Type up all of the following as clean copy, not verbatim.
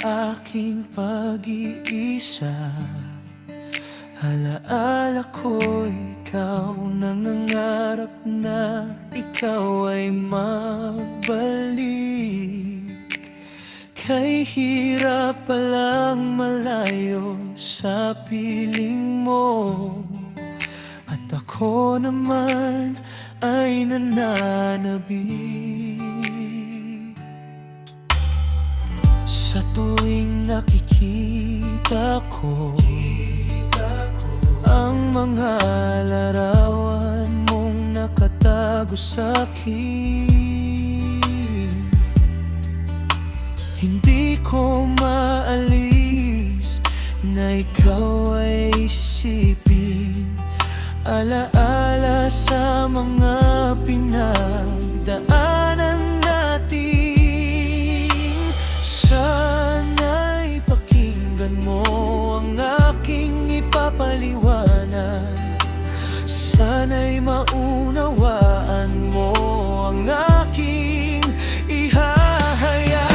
aking pag-iisa. Alaala ko ikaw, nangangarap na ikaw ay magbalik. Kay hirap palang malayo sa piling mo, at ako naman ay nananabik. Sa tuwing nakikita ko ang mga larawan mong nakatago sa'kin, hindi ko maalis na ikaw ay isipin. Alaala sa mga pinagdaanan natin. Sana'y pakinggan mo ang aking ipapaliwanag. Sana'y maunawaan mo ang aking ihahayag.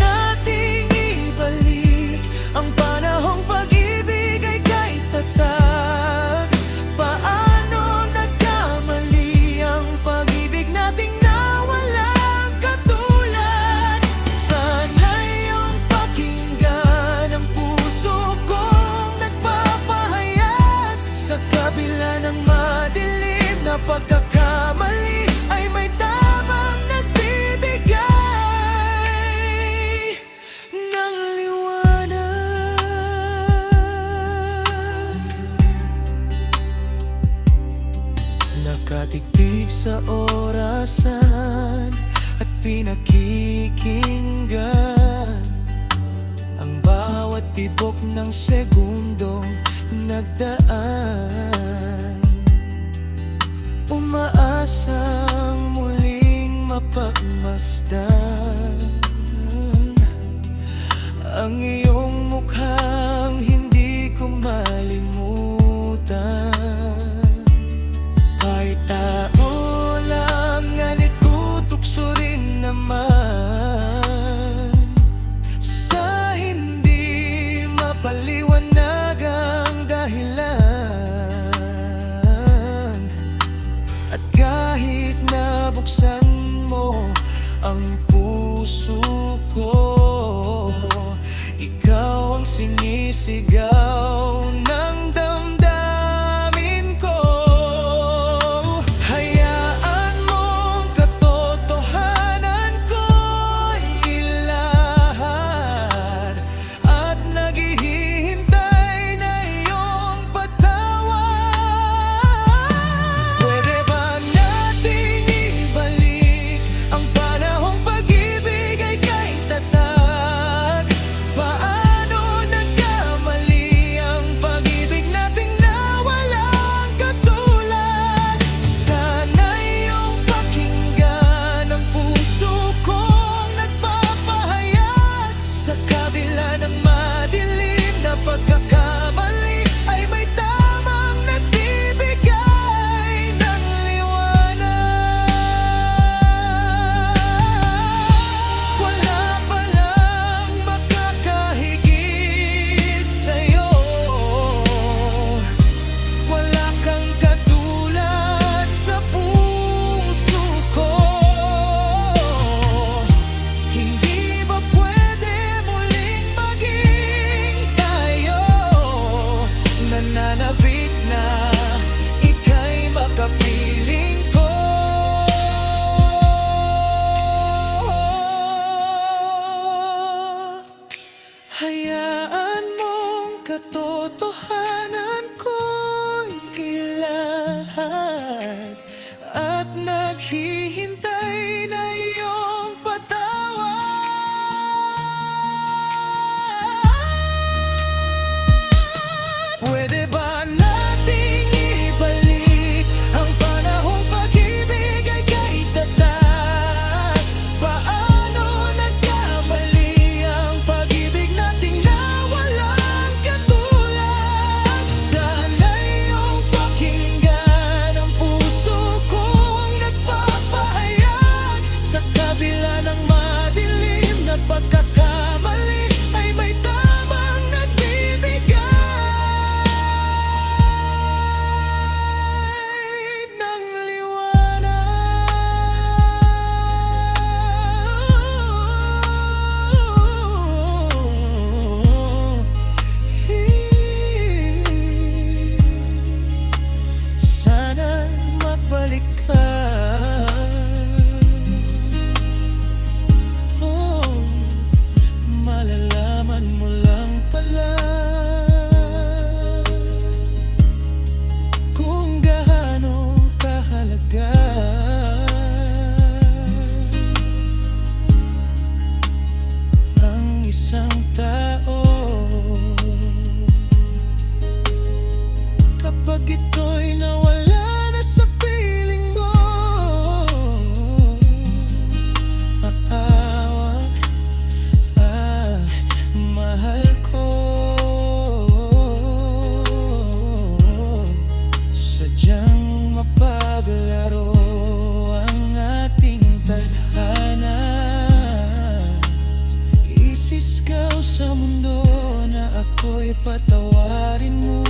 Nating ibalik ang panahong pag-ibig ay kay tatag. Paano nagkamali ang pag-ibig nating nawalang katulad? Sana'y iyong pakinggan ang puso kong nagpapahayag. Sa kabila ng madilim na pagkakamali ay may tamang nagbibigay ng liwanag. Nakatiktik sa orasan at pinakikinggan ang bawat tibok ng segundong nagdaan. Umaasang muling mapagmasdan ang iyong mukhang hindi ko malimutan. Kahit tao lang, ngunit tutukso rin naman sa hindi mapaliwanag ang dahilan. At kahit nabuksan mo ang puso ko, ikaw ang sinisigaw ng damdamin ko. Hayaan mong katotohanan ko'y ilahad, at naghihintay na iyong patawad. Pwede ba nating ibalik ang panahong pag-ibig ay kay tatag? Paano nagkamali ang pag-ibig nating nawalang katulad? Sana'y iyong pakinggan ang puso kong nagpapahayag. Sa kabila ng madilim na pagkakamali ay may tamang nagbibigay ng liwanag. Wala palang makakahigit sa'yo. Wala kang katulad sa puso ko. Hindi ba pwede muling maging tayo? Nananabik na ika'y makapiling ko. Hayaan mong katotohanan ko'y ilahad, at naghihintay na iyong patawad. Pwede ba nating ibalik ang panahong pag-ibig ay kay tatag? Paano nagkamali ang pag-ibig nating nawalang katulad? Sana'y iyong pakinggan ang puso kong nagpapahayag. Sa kabila ng madilim na pagkakamali ako'y patawarin mo.